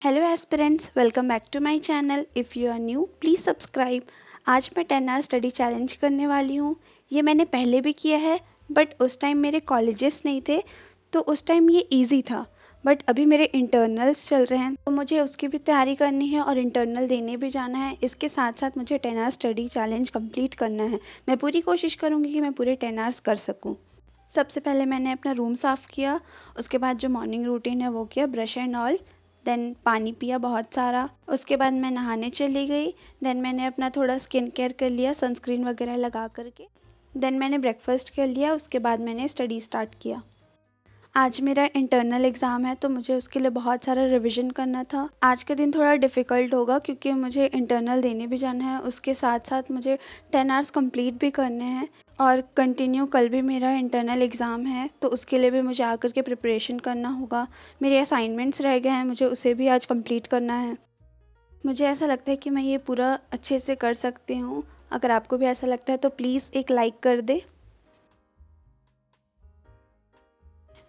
Hello aspirants, welcome back to my channel. If you are new please subscribe. आज मैं 10 our study challenge करने वाली हूँ। ये मैंने पहले भी किया है, बट उस टाइम मेरे कॉलेजेस नहीं थे, तो उस टाइम ये इजी था। बट अभी मेरे इंटरनल्स चल रहे हैं, तो मुझे उसकी भी तैयारी करनी है और इंटरनल देने भी जाना है। इसके साथ साथ मुझे 10 आवर स्टडी चैलेंज कंप्लीट करना है। मैं पूरी कोशिश करूँगी कि मैं पूरे 10 आवर्स कर सकूँ। सबसे पहले मैंने अपना रूम साफ़ किया, उसके बाद जो मॉर्निंग रूटीन है वो किया, ब्रश एंड ऑल। देन पानी पिया बहुत सारा। उसके बाद मैं नहाने चली गई। देन मैंने अपना थोड़ा स्किन केयर कर लिया सनस्क्रीन वगैरह लगा करके। देन मैंने ब्रेकफास्ट कर लिया। उसके बाद मैंने स्टडी स्टार्ट किया। आज मेरा इंटरनल एग्ज़ाम है, तो मुझे उसके लिए बहुत सारा रिवीजन करना था। आज का दिन थोड़ा डिफ़िकल्ट होगा क्योंकि मुझे इंटरनल देने भी जाना है, उसके साथ साथ मुझे 10 आवर्स कंप्लीट भी करने हैं और कंटिन्यू कल भी मेरा इंटरनल एग्ज़ाम है, तो उसके लिए भी मुझे आकर के प्रिपरेशन करना होगा। मेरे असाइनमेंट्स रह गए हैं, मुझे उसे भी आज कंप्लीट करना है। मुझे ऐसा लगता है कि मैं ये पूरा अच्छे से कर सकती हूँ। अगर आपको भी ऐसा लगता है तो प्लीज़ एक लाइक कर दे।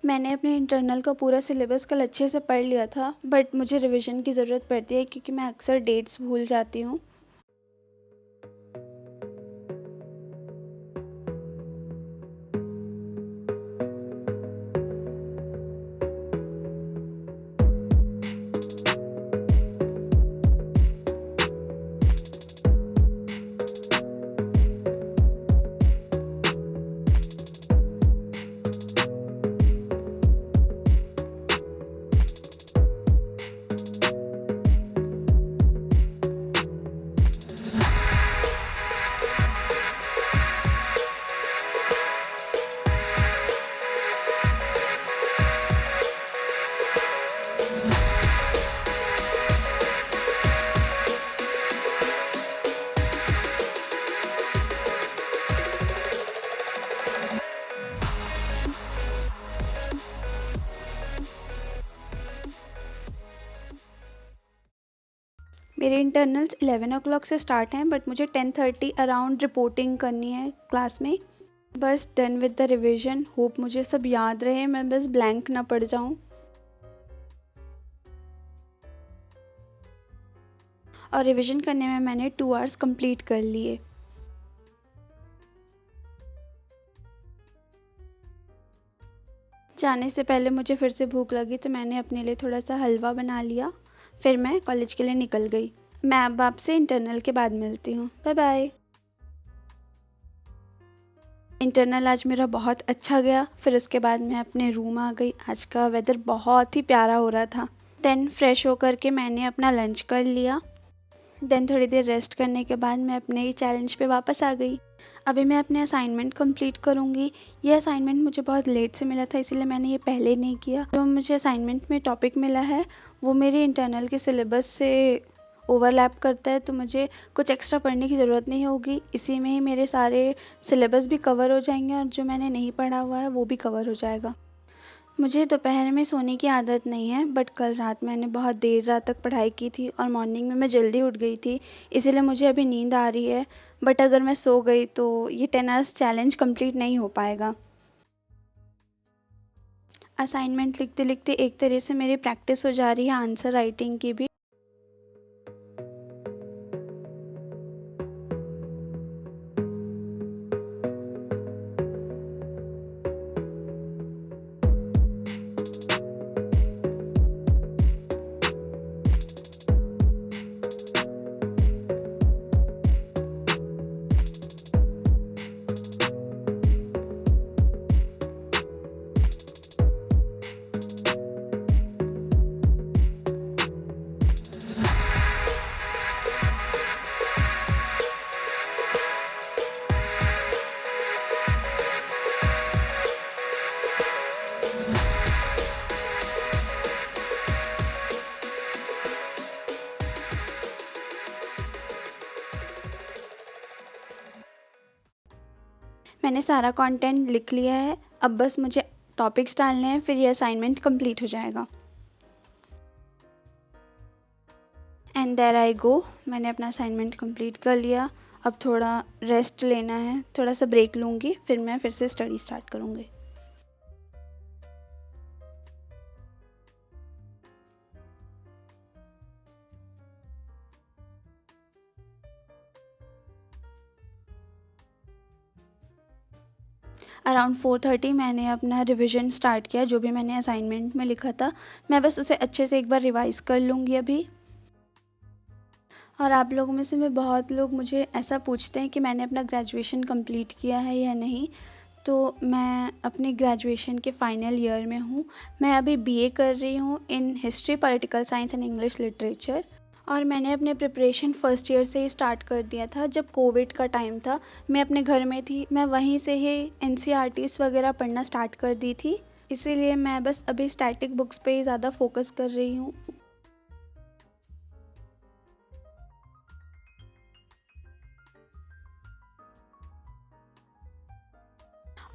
मैंने अपने इंटरनल का पूरा सिलेबस कल अच्छे से पढ़ लिया था, बट मुझे रिवीजन की ज़रूरत पड़ती है क्योंकि मैं अक्सर डेट्स भूल जाती हूँ। मेरे इंटरनल्स 11 o'clock से स्टार्ट हैं, बट मुझे 10:30 अराउंड रिपोर्टिंग करनी है क्लास में। बस done with the revision. Hope मुझे सब याद रहे, मैं बस ब्लैंक ना पड़ जाऊँ। और रिवीजन करने में मैंने 2 आवर्स कंप्लीट कर लिए। जाने से पहले मुझे फिर से भूख लगी, तो मैंने अपने लिए थोड़ा सा हलवा बना लिया। फिर मैं कॉलेज के लिए निकल गई। मैं अब आपसे इंटरनल के बाद मिलती हूँ। Bye bye. इंटरनल आज मेरा बहुत अच्छा गया। फिर उसके बाद मैं अपने रूम आ गई। आज का वेदर बहुत ही प्यारा हो रहा था। देन फ्रेश होकर के मैंने अपना लंच कर लिया। देन थोड़ी देर रेस्ट करने के बाद मैं अपने ही चैलेंज पे वापस आ गई। अभी मैं अपने असाइनमेंट कंप्लीट करूँगी। ये असाइनमेंट मुझे बहुत लेट से मिला था, इसीलिए मैंने ये पहले नहीं किया। जो मुझे असाइनमेंट में टॉपिक मिला है वो मेरे इंटरनल के सिलेबस से ओवरलैप करता है, तो मुझे कुछ एक्स्ट्रा पढ़ने की ज़रूरत नहीं होगी। इसी में ही मेरे सारे सिलेबस भी कवर हो जाएंगे और जो मैंने नहीं पढ़ा हुआ है वो भी कवर हो जाएगा। मुझे दोपहर में सोने की आदत नहीं है, बट कल रात मैंने बहुत देर रात तक पढ़ाई की थी और मॉर्निंग में मैं जल्दी उठ गई थी, इसीलिए मुझे अभी नींद आ रही है। बट अगर मैं सो गई तो ये 10 आवर्स चैलेंज कंप्लीट नहीं हो पाएगा। असाइनमेंट लिखते लिखते एक तरह से मेरी प्रैक्टिस हो जा रही है आंसर राइटिंग की भी। मैंने सारा कंटेंट लिख लिया है, अब बस मुझे टॉपिक्स डालने हैं, फिर ये असाइनमेंट कंप्लीट हो जाएगा। एंड देयर आई गो। मैंने अपना असाइनमेंट कंप्लीट कर लिया। अब थोड़ा रेस्ट लेना है, थोड़ा सा ब्रेक लूँगी, फिर मैं फिर से स्टडी स्टार्ट करूँगी। अराउंड 4:30 मैंने अपना रिवीजन स्टार्ट किया। जो भी मैंने असाइनमेंट में लिखा था मैं बस उसे अच्छे से एक बार रिवाइज़ कर लूँगी अभी। और आप लोगों में से मैं बहुत लोग मुझे ऐसा पूछते हैं कि मैंने अपना ग्रेजुएशन कंप्लीट किया है या नहीं। तो मैं अपनी ग्रेजुएशन के फाइनल ईयर में हूँ। मैं अभी बीए कर रही हूँ in history, political science and English literature. और मैंने अपने प्रिपरेशन फ़र्स्ट ईयर से ही स्टार्ट कर दिया था। जब कोविड का टाइम था मैं अपने घर में थी, मैं वहीं से ही एनसीईआरटीज़ वगैरह पढ़ना स्टार्ट कर दी थी। इसीलिए मैं बस अभी स्टैटिक बुक्स पे ही ज़्यादा फोकस कर रही हूँ।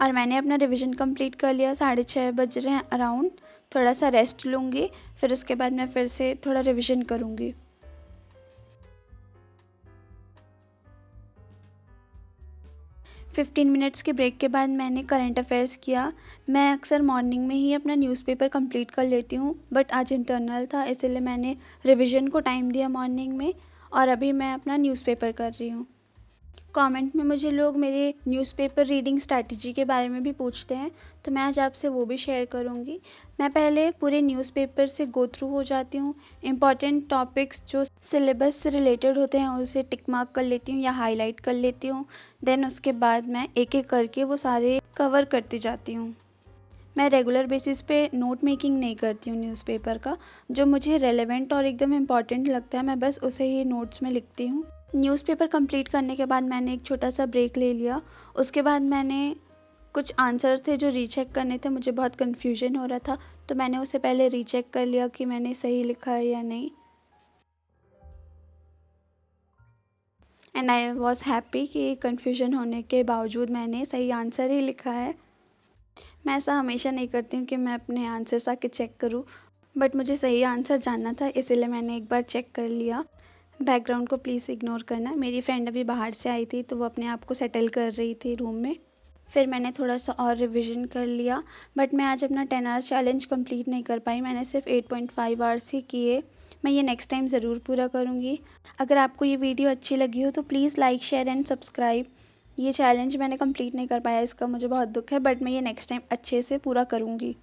और मैंने अपना रिवीजन कंप्लीट कर लिया। 6:30 बज रहे हैं अराउंड। थोड़ा सा रेस्ट लूँगी, फिर उसके बाद मैं फिर से थोड़ा रिवीजन करूँगी। फिफ्टीन मिनट्स के ब्रेक के बाद मैंने करंट अफेयर्स किया। मैं अक्सर मॉर्निंग में ही अपना न्यूज़पेपर कंप्लीट कर लेती हूँ, बट आज इंटरनल था इसलिए मैंने रिवीजन को टाइम दिया मॉर्निंग में। और अभी मैं अपना न्यूज़पेपर कर रही हूँ। कमेंट में मुझे लोग मेरे न्यूज़पेपर रीडिंग स्ट्रैटेजी के बारे में भी पूछते हैं, तो मैं आज आपसे वो भी शेयर करूँगी। मैं पहले पूरे न्यूज़पेपर से गो थ्रू हो जाती हूँ। इम्पॉर्टेंट टॉपिक्स जो सिलेबस से रिलेटेड होते हैं उसे टिक मार्क कर लेती हूँ या हाईलाइट कर लेती हूँ। देन उसके बाद मैं एक एक करके वो सारे कवर करती जाती हूँ। मैं रेगुलर बेसिस पे नोट मेकिंग नहीं करती हूँ न्यूज़पेपर का। जो मुझे रेलेवेंट और एकदम इम्पॉर्टेंट लगता है मैं बस उसे ही नोट्स में लिखती हूँ। न्यूज़पेपर कंप्लीट करने के बाद मैंने एक छोटा सा ब्रेक ले लिया। उसके बाद मैंने कुछ आंसर थे जो रीचेक करने थे, मुझे बहुत कन्फ्यूजन हो रहा था तो मैंने उसे पहले रीचेक कर लिया कि मैंने सही लिखा है या नहीं। एंड आई वॉज हैप्पी कि कन्फ्यूजन होने के बावजूद मैंने सही आंसर ही लिखा है। मैं ऐसा हमेशा नहीं करती हूँ कि मैं अपने आंसर्स आके चेक करूँ, बट मुझे सही आंसर जानना था इसीलिए मैंने एक बार चेक कर लिया। बैकग्राउंड को प्लीज़ इग्नोर करना। मेरी फ्रेंड अभी बाहर से आई थी तो वो अपने आप को सेटल कर रही थी रूम में। फिर मैंने थोड़ा सा और रिवीजन कर लिया, बट मैं आज अपना 10 आवर्स चैलेंज कंप्लीट नहीं कर पाई। मैंने सिर्फ 8.5 आवर्स ही किए। मैं ये नेक्स्ट टाइम ज़रूर पूरा करूँगी। अगर आपको ये वीडियो अच्छी लगी हो तो please like, share and subscribe. ये चैलेंज मैंने कंप्लीट नहीं कर पाया, इसका मुझे बहुत दुख है, बट मैं ये नेक्स्ट टाइम अच्छे से पूरा करूँगी।